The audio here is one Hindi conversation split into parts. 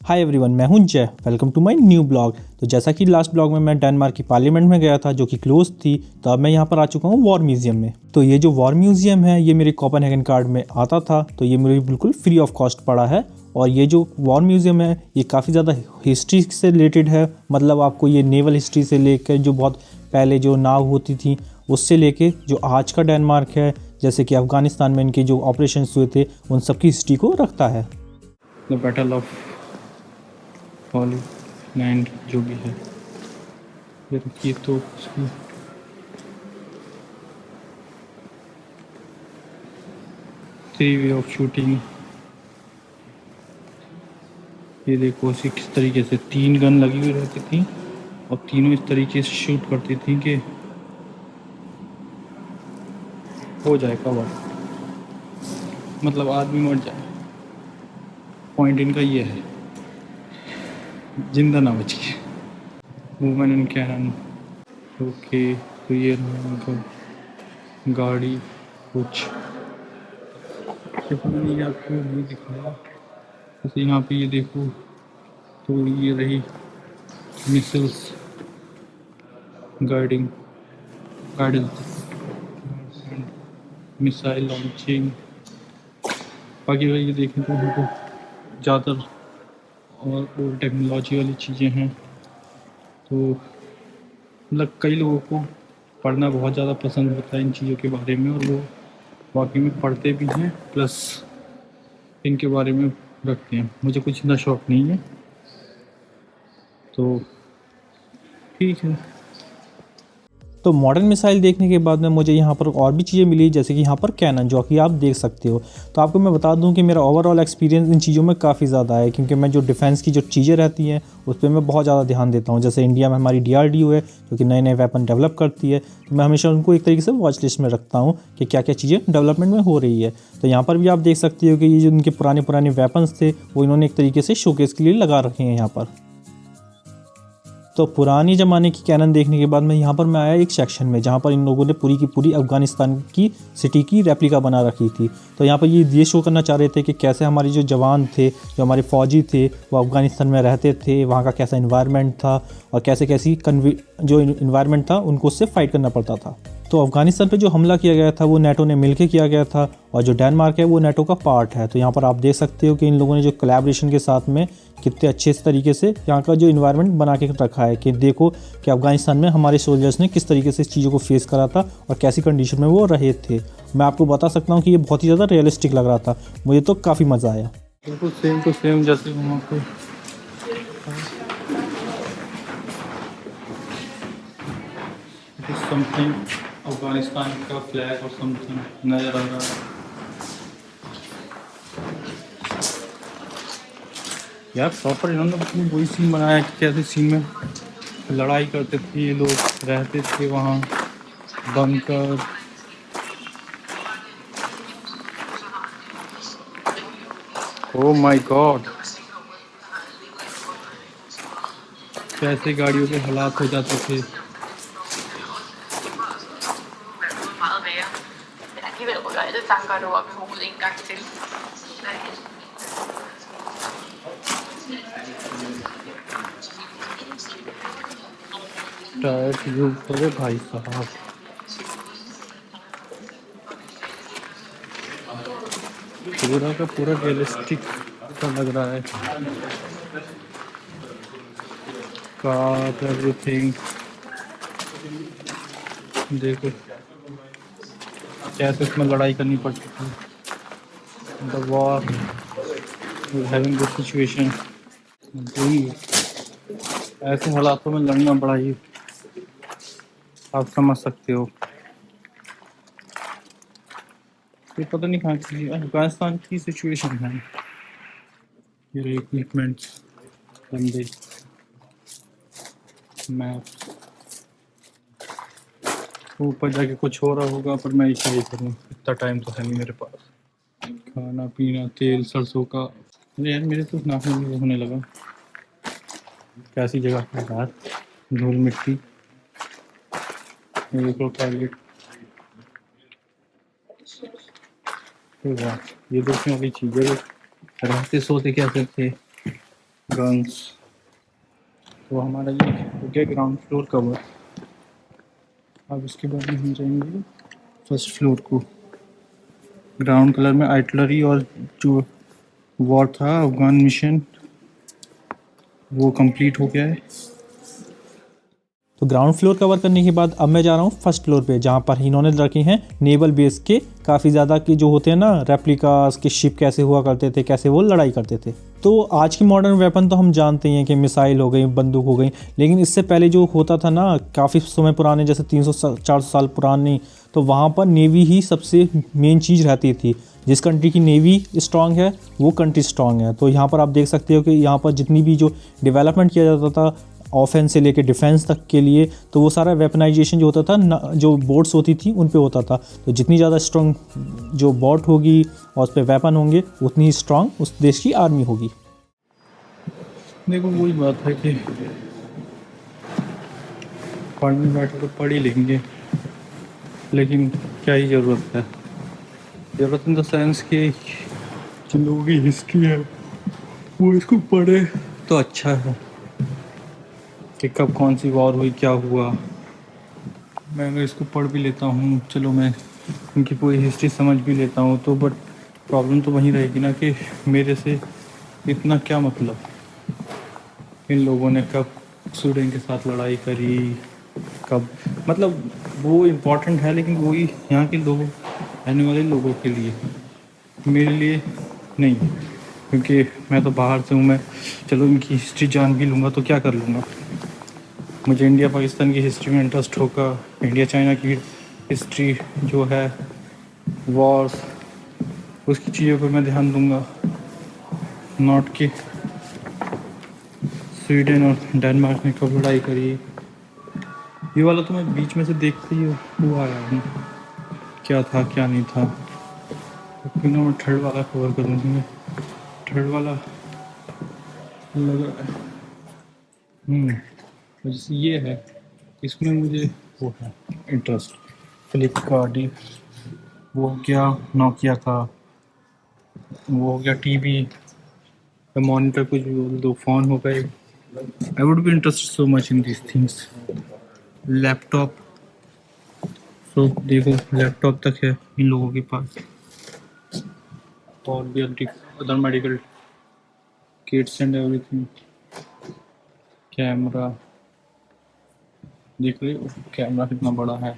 हाय एवरीवन, मैं हूं Jay. Welcome to my new blog. तो जैसा कि लास्ट ब्लॉग में मैं डेनमार्क की पार्लियामेंट में गया था जो कि क्लोज थी, तो अब मैं यहां पर आ चुका हूं वॉर म्यूजियम में। तो ये जो वॉर म्यूजियम है ये मेरे कोपेनहेगन कार्ड में आता था, तो ये मुझे बिल्कुल फ्री ऑफ कॉस्ट पड़ा है। और ये जो वॉर म्यूजियम है ये काफ़ी ज़्यादा हिस्ट्री से रिलेटेड है। मतलब आपको ये नेवल हिस्ट्री से लेकर जो बहुत पहले जो नाव होती थी उससे लेके जो आज का डेनमार्क है, जैसे कि अफगानिस्तान में इनके जो ऑपरेशन हुए थे उन सब की हिस्ट्री को रखता है। The battle of Holi land जो भी है, ये देखिए तो उसकी थ्री वे ऑफ शूटिंग। ये देखो उसी किस तरीके से 3 गन लगी हुई रहती थी और तीनों इस तरीके से शूट करती थी कि हो जाए कवर, मतलब आदमी मर जाए। पॉइंट इनका ये है, जिंदा ना बचे। Women and cannon. ओके, तो ये रहा इनका गाड़ी। कुछ मैंने आपको नहीं दिखाया, जैसे यहाँ पे ये देखो, तो ये रही micelles guiding guidance, missile launching. बाकी अगर ये देखें तो हमको ज़्यादातर और ओल्ड टेक्नोलॉजी वाली चीज़ें हैं। तो मतलब कई लोगों को पढ़ना बहुत ज़्यादा पसंद होता है इन चीज़ों के बारे में, और वो वाकई में पढ़ते भी हैं, प्लस इनके बारे में रखते हैं। मुझे कुछ इतना शौक़ नहीं है, तो ठीक है। तो मॉडर्न मिसाइल देखने के बाद में मुझे यहाँ पर और भी चीज़ें मिली, जैसे कि यहाँ पर कैनन जो कि आप देख सकते हो। तो आपको मैं बता दूँ कि मेरा ओवरऑल एक्सपीरियंस इन चीज़ों में काफ़ी ज़्यादा है, क्योंकि मैं जो डिफेंस की जो चीज़ें रहती हैं उस पर मैं बहुत ज़्यादा ध्यान देता हूँ। जैसे इंडिया में हमारी DRDO है जो कि नए नए वेपन डेवलप करती है, तो मैं हमेशा उनको एक तरीके से वॉच लिस्ट में रखता हूँ कि क्या क्या चीज़ें डेवलपमेंट में हो रही है। तो यहाँ पर भी आप देख सकते हो कि ये जो उनके पुराने पुराने वेपन्स थे वो इन्होंने एक तरीके से शोकेस के लिए लगा रखे हैं यहाँ पर। तो पुरानी ज़माने की कैनन देखने के बाद मैं यहाँ पर मैं आया एक सेक्शन में जहाँ पर इन लोगों ने पूरी की पूरी अफ़गानिस्तान की सिटी की रेप्लिका बना रखी थी। तो यहाँ पर ये शो करना चाह रहे थे कि कैसे हमारे जो जवान थे, जो हमारे फ़ौजी थे, वो अफ़गानिस्तान में रहते थे, वहाँ का कैसा इन्वायरमेंट था और कैसे कैसी जो इन्वायरमेंट था उनको उससे फ़ाइट करना पड़ता था। तो अफ़गानिस्तान पे जो हमला किया गया था वो नेटो ने मिलकर किया गया था, और जो डेनमार्क है वो नेटो का पार्ट है। तो यहाँ पर आप देख सकते हो कि इन लोगों ने जो कोलैबोरेशन के साथ में कितने अच्छे तरीके से यहाँ का जो इन्वायरमेंट बना के रखा है कि देखो कि अफ़गानिस्तान में हमारे सोल्जर्स ने किस तरीके से इस चीज़ों को फेस करा था और कैसी कंडीशन में वो रहे थे। मैं आपको बता सकता हूँ कि ये बहुत ही ज़्यादा रियलिस्टिक लग रहा था, मुझे तो काफ़ी मज़ा आया। बिल्कुल सेम टू सेम जैसे वहाँ पे समथिंग अफगानिस्तान का फ्लैग और समथिंग नजर आ रहा है। यार प्रॉपर इन्होंने अपनी वही सीन बनाया कि कैसे सीन में लड़ाई करते थे ये लोग, रहते थे वहाँ, बंकर। ओह माय गॉड, कैसे गाड़ियों के हालात हो जाते थे। टायर के ऊपर है भाई साहब। पूरा का पूरा रियलिस्टिक सा लग रहा है, कार एवरीथिंग। देखो कैसे उसमें लड़ाई करनी पड़ती थी, the war having this situation. ऐसे हालातों में लड़ना बड़ा ही, आप समझ सकते हो। ये पता नहीं कहाँ की अफगानिस्तान की सिचुएशन है। ये इक्विपमेंट्स, बंदे, मैप। ऊपर जाके कुछ हो रहा होगा पर मैं इसे ही करूँ, इतना टाइम तो है नहीं मेरे पास। खाना पीना, तेल सरसों का। अरे यार मेरे तो नाखून भी होने लगा। कैसी जगह है यार, धूल मिट्टी। ये देखो टॉयलेट, ये देखने वाली चीज़ें। रहते सोते कैसे थे, गन्स। तो हमारा ये हो गया ग्राउंड फ्लोर कवर। अब इसके बाद में हम जाएंगे फर्स्ट फ्लोर को। ग्राउंड कलर में आर्टिलरी और जो वॉर था अफगान मिशन वो कंप्लीट हो गया है। तो ग्राउंड फ्लोर कवर करने के बाद अब मैं जा रहा हूँ फर्स्ट फ्लोर पे, जहाँ पर इन्होंने रखे हैं नेवल बेस के काफ़ी ज़्यादा के जो होते हैं ना रेप्लिकास के शिप कैसे हुआ करते थे, कैसे वो लड़ाई करते थे। तो आज की मॉडर्न वेपन तो हम जानते ही हैं कि मिसाइल हो गई, बंदूक हो गई, लेकिन इससे पहले जो होता था ना काफ़ी समय पुराने, जैसे 300-400 साल पुरानी, तो वहाँ पर नेवी ही सबसे मेन चीज़ रहती थी। जिस कंट्री की नेवी स्ट्रांग है वो कंट्री स्ट्रांग है। तो यहाँ पर आप देख सकते हो कि यहाँ पर जितनी भी जो डेवलपमेंट किया जाता था ऑफेंस से लेके डिफेंस तक के लिए, तो वो सारा वेपनाइजेशन जो होता था जो बोट्स होती थी उन पे होता था। तो जितनी ज़्यादा स्ट्रांग जो बोट होगी और उस पर वेपन होंगे उतनी ही स्ट्रांग उस देश की आर्मी होगी। देखो वही बात है कि पढ़ने बैठे तो पढ़ ही लेंगे, लेकिन क्या ही ज़रूरत है। ज़रूरत इन द सेंस कि जिन लोगों की हिस्ट्री है वो इसको पढ़े तो अच्छा है कि कब कौन सी वॉर हुई, क्या हुआ। मैं अगर इसको पढ़ भी लेता हूँ, चलो मैं उनकी पूरी हिस्ट्री समझ भी लेता हूँ, तो बट प्रॉब्लम तो वहीं रहेगी ना कि मेरे से इतना क्या मतलब इन लोगों ने कब स्वीडन के साथ लड़ाई करी, कब, मतलब वो इम्पोर्टेंट है लेकिन वही यहाँ के लोगों, रहने वाले लोगों के लिए, मेरे लिए नहीं। क्योंकि मैं तो बाहर से हूँ, मैं चलो इनकी हिस्ट्री जान भी लूँगा तो क्या कर लूँगा। मुझे इंडिया पाकिस्तान की हिस्ट्री में इंटरेस्ट होगा, इंडिया चाइना की हिस्ट्री जो है, वॉर्स, उसकी चीज़ों पर मैं ध्यान दूँगा, नॉट कि स्वीडन और डेनमार्क ने कब लड़ाई करी। ये वाला तो मैं बीच में से देखते ही हुआ आया हूँ क्या था क्या नहीं था। क्योंकि मैं थर्ड वाला कवर करूँगी, थर्ड वाला लग रहा है जैसे ये है, इसमें मुझे वो है इंटरेस्ट। फ्लिपकार्ट, वो क्या नोकिया का, वो हो गया टीवी, मॉनिटर, कुछ भी बोल दो, फ़ोन हो गए। I would be interested so much in this things. Laptop, तो देखो लैपटॉप तक है इन लोगों के पास, और भी other medical Kitts and everything. Camera देख रहे हो, कैमरा कितना बड़ा है।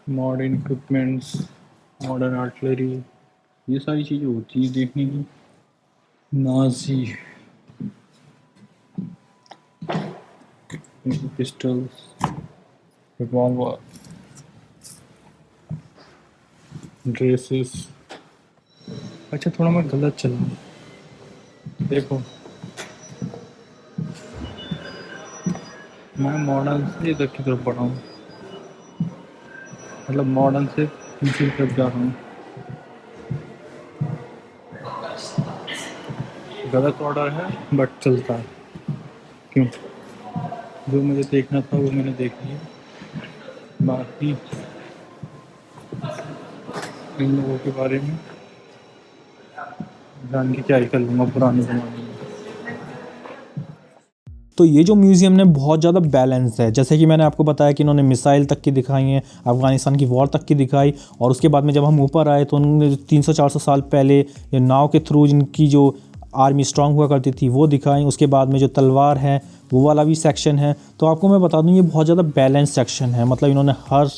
मॉडर्न इक्विपमेंट्स, मॉडर्न आर्टिलरी, ये सारी चीज़ें होती हैं देखने की। Nazi pistols, revolver, dresses. अच्छा थोड़ा मैं गलत चल रहा हूँ, देखो मैं मॉडर्न से इधर की तरफ बढ़ा हूँ, मतलब मॉडर्न से दूसरी तरफ जा रहा हूँ। गलत ऑर्डर है बट चलता है, क्यों, जो मुझे देखना था वो मैंने देख लिया। बाकी इन लोगों के बारे में जान के क्या ही कर लूँगा पुराने ज़माने में। तो ये जो म्यूज़ियम ने बहुत ज़्यादा बैलेंस है, जैसे कि मैंने आपको बताया कि इन्होंने मिसाइल तक की दिखाई हैं, अफ़गानिस्तान की वॉर तक की दिखाई, और उसके बाद में जब हम ऊपर आए तो उन्होंने 300-400 साल पहले ये नाव के थ्रू जिनकी जो आर्मी स्ट्रांग हुआ करती थी वो दिखाई। उसके बाद में जो तलवार है वो वाला भी सेक्शन है। तो आपको मैं बता दूं ये बहुत ज़्यादा बैलेंस सेक्शन है, मतलब इन्होंने हर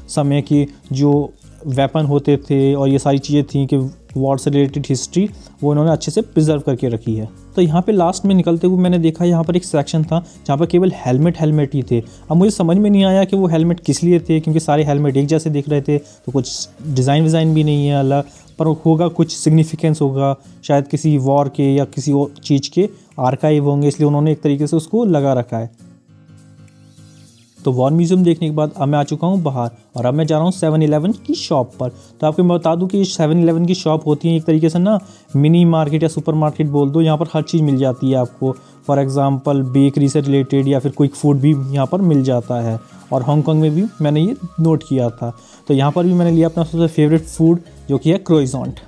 समय की जो वेपन होते थे और ये सारी चीज़ें थी कि वॉर से रिलेटेड हिस्ट्री, वो इन्होंने अच्छे से प्रिजर्व करके रखी है। तो यहाँ पे लास्ट में निकलते हुए मैंने देखा यहाँ पर एक सेक्शन था जहाँ पर केवल हेलमेट ही थे। अब मुझे समझ में नहीं आया कि वो हेलमेट किस लिए थे, क्योंकि सारे हेलमेट एक जैसे दिख रहे थे, तो कुछ डिज़ाइन भी नहीं है अलग, पर होगा कुछ सिग्निफिकेंस होगा, शायद किसी वॉर के या किसी और चीज़ के आर्काइव होंगे, इसलिए उन्होंने एक तरीके से उसको लगा रखा है। तो वॉर म्यूज़ियम देखने के बाद अब मैं आ चुका हूँ बाहर, और अब मैं जा रहा हूँ 7-Eleven की शॉप पर। तो आपको मैं बता दूँ कि 7-Eleven की शॉप होती है एक तरीके से ना मिनी मार्केट या सुपर मार्केट बोल दो। यहाँ पर हर चीज़ मिल जाती है आपको, फॉर एग्जांपल बेकरी से रिलेटेड या फिर क्विक फूड भी यहाँ पर मिल जाता है। और हांगकांग में भी मैंने ये नोट किया था। तो यहाँ पर भी मैंने लिया अपना सबसे फेवरेट फूड जो कि है क्रोइज़ॉन्ट।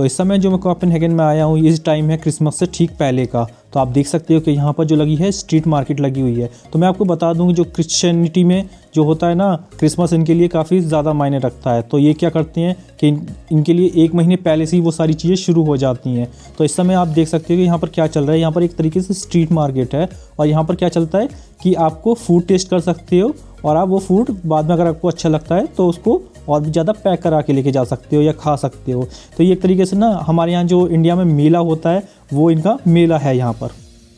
तो इस समय जो मैं कोपेनहेगन में आया हूँ, ये टाइम है क्रिसमस से ठीक पहले का। तो आप देख सकते हो कि यहाँ पर जो लगी है स्ट्रीट मार्केट लगी हुई है। तो मैं आपको बता दूँ कि जो क्रिश्चियनिटी में जो होता है ना, क्रिसमस इनके लिए काफ़ी ज़्यादा मायने रखता है। तो ये क्या करते हैं कि इनके लिए 1 महीने पहले से ही वो सारी चीज़ें शुरू हो जाती हैं। तो इस समय आप देख सकते हो कि यहाँ पर क्या चल रहा है। यहाँ पर एक तरीके से स्ट्रीट मार्केट है और यहाँ पर क्या चलता है कि आपको फूड टेस्ट कर सकते हो और आप वो फूड बाद में अगर आपको अच्छा लगता है तो उसको और भी ज़्यादा पैक करा के लेके जा सकते हो या खा सकते हो। तो ये एक तरीके से ना हमारे यहाँ जो इंडिया में मेला होता है वो इनका मेला है यहाँ पर।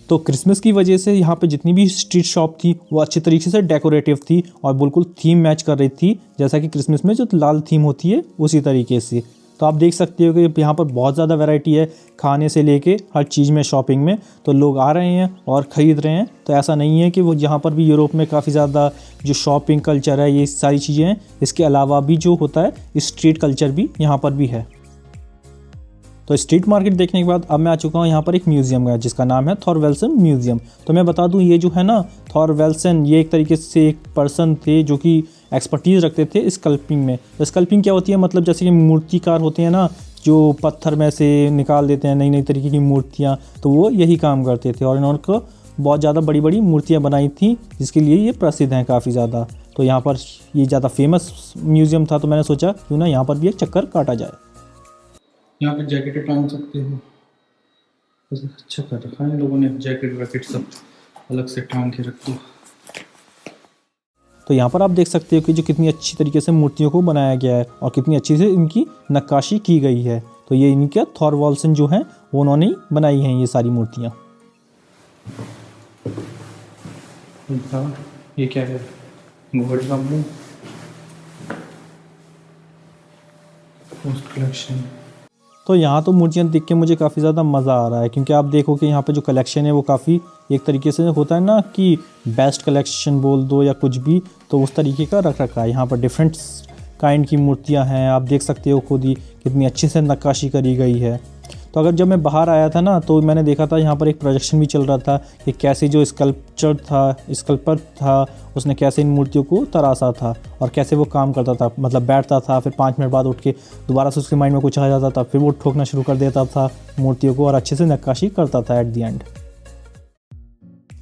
तो क्रिसमस की वजह से यहाँ पे जितनी भी स्ट्रीट शॉप थी वो अच्छी तरीके से डेकोरेटिव थी और बिल्कुल थीम मैच कर रही थी, जैसा कि क्रिसमस में जो लाल थीम होती है उसी तरीके से। तो आप देख सकते हो कि यहाँ पर बहुत ज़्यादा वैरायटी है खाने से लेके हर चीज़ में, शॉपिंग में। तो लोग आ रहे हैं और ख़रीद रहे हैं। तो ऐसा नहीं है कि वो यहाँ पर भी यूरोप में काफ़ी ज़्यादा जो शॉपिंग कल्चर है ये सारी चीज़ें हैं, इसके अलावा भी जो होता है स्ट्रीट कल्चर भी यहाँ पर भी है। तो स्ट्रीट मार्केट देखने के बाद अब मैं आ चुका हूँ यहाँ पर एक म्यूज़ियम है जिसका नाम है थॉरवेल्सन म्यूज़ियम। तो मैं बता दूँ ये जो है ना थॉरवेल्सन, ये एक तरीके से एक पर्सन थे जो कि एक्सपर्टीज़ रखते थे स्कल्पिंग में। तो स्कल्पिंग क्या होती है, मतलब जैसे कि मूर्तिकार होते हैं ना जो पत्थर में से निकाल देते हैं नई नई तरीके की मूर्तियाँ, तो वो यही काम करते थे और इन्होंने बहुत ज़्यादा बड़ी बड़ी मूर्तियाँ बनाई थी जिसके लिए ये प्रसिद्ध हैं काफ़ी ज़्यादा। तो यहाँ पर ये ज़्यादा फेमस म्यूज़ियम था तो मैंने सोचा क्यों ना यहाँ पर भी एक चक्कर काटा जाए। यहाँ पे जैकेटें टांग सकते हो, बस अच्छा कर रखा है इन लोगों ने, जैकेट वैकेट सब अलग से टांग के रख दिया। तो यहाँ पर आप देख सकते हो कि जो कितनी अच्छी तरीके से मूर्तियों को बनाया गया है और कितनी अच्छी से इनकी नक्काशी की गई है। तो ये इनके थॉरवेल्सन जो हैं वो उन्होंने ही बनाई हैं ये सारी मूर्तियाँ। ये क्या है, घोड़े का मुंह, पोस्ट कलेक्शन। तो यहाँ तो मूर्तियाँ देख के मुझे काफ़ी ज़्यादा मज़ा आ रहा है क्योंकि आप देखो कि यहाँ पे जो कलेक्शन है वो काफ़ी एक तरीके से होता है ना कि बेस्ट कलेक्शन बोल दो या कुछ भी, तो उस तरीके का रख रखा है। यहाँ पर डिफरेंट काइंड की मूर्तियाँ हैं, आप देख सकते हो खुद ही कितनी अच्छे से नक्काशी करी गई है। तो अगर जब मैं बाहर आया था ना तो मैंने देखा था यहाँ पर एक प्रोजेक्शन भी चल रहा था कि कैसे जो स्कल्पर था उसने कैसे इन मूर्तियों को तराशा था और कैसे वो काम करता था। मतलब बैठता था, फिर 5 मिनट बाद उठ के दोबारा से उसके माइंड में कुछ आ जाता था, फिर वो ठोकना शुरू कर देता था मूर्तियों को और अच्छे से नक्काशी करता था एट दी एंड।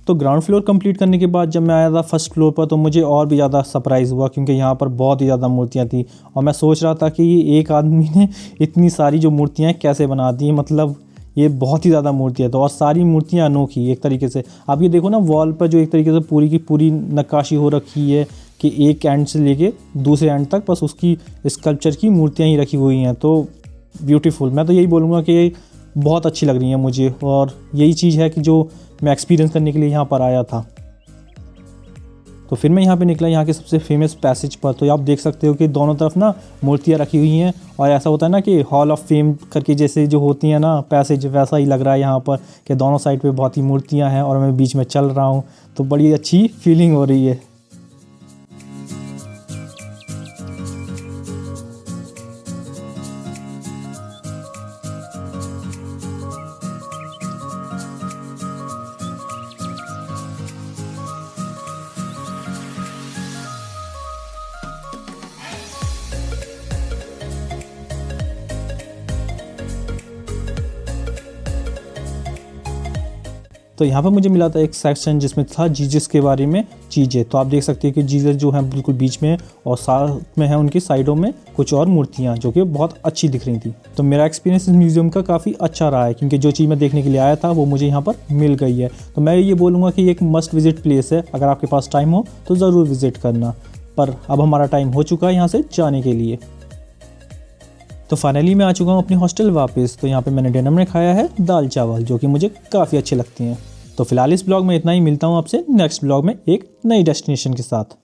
तो ग्राउंड फ्लोर कंप्लीट करने के बाद जब मैं आया था फर्स्ट फ्लोर पर तो मुझे और भी ज़्यादा सरप्राइज़ हुआ क्योंकि यहाँ पर बहुत ही ज़्यादा मूर्तियाँ थी और मैं सोच रहा था कि ये एक आदमी ने इतनी सारी जो मूर्तियाँ कैसे बना दी, मतलब ये बहुत ही ज़्यादा मूर्तियाँ। तो और सारी मूर्तियाँ अनोखी एक तरीके से। आप ये देखो ना वॉल पर जो एक तरीके से पूरी की पूरी नक्काशी हो रखी है कि एक एंड से लेके दूसरे एंड तक बस उसकी स्कल्पचर की मूर्तियाँ ही रखी हुई हैं। तो ब्यूटीफुल, मैं तो यही बोलूँगा कि ये बहुत अच्छी लग रही है मुझे और यही चीज़ है कि जो मैं एक्सपीरियंस करने के लिए यहाँ पर आया था। तो फिर मैं यहाँ पे निकला यहाँ के सबसे फेमस पैसेज पर। तो आप देख सकते हो कि दोनों तरफ ना मूर्तियाँ रखी हुई हैं और ऐसा होता है ना कि हॉल ऑफ फेम करके जैसे जो होती हैं ना पैसेज, वैसा ही लग रहा है यहाँ पर कि दोनों साइड पे बहुत ही मूर्तियाँ हैं और मैं बीच में चल रहा हूँ। तो बड़ी अच्छी फीलिंग हो रही है। तो यहाँ पर मुझे मिला था एक सेक्शन जिसमें था जीसस के बारे में चीज़ें। तो आप देख सकते हैं कि जीसस जो है बिल्कुल बीच में और साथ में है उनकी साइडों में कुछ और मूर्तियाँ जो कि बहुत अच्छी दिख रही थी। तो मेरा एक्सपीरियंस इस म्यूज़ियम का काफ़ी अच्छा रहा है क्योंकि जो चीज़ मैं देखने के लिए आया था वो मुझे यहाँ पर मिल गई है। तो मैं ये बोलूँगा कि ये एक मस्ट विजिट प्लेस है, अगर आपके पास टाइम हो तो ज़रूर विज़िट करना। पर अब हमारा टाइम हो चुका है यहाँ से जाने के लिए। तो फाइनली मैं आ चुका हूँ अपनी हॉस्टल वापस। तो यहाँ पे मैंने डिनर में खाया है दाल चावल जो कि मुझे काफ़ी अच्छे लगते हैं। तो फिलहाल इस ब्लॉग में इतना ही, मिलता हूँ आपसे नेक्स्ट ब्लॉग में एक नई डेस्टिनेशन के साथ।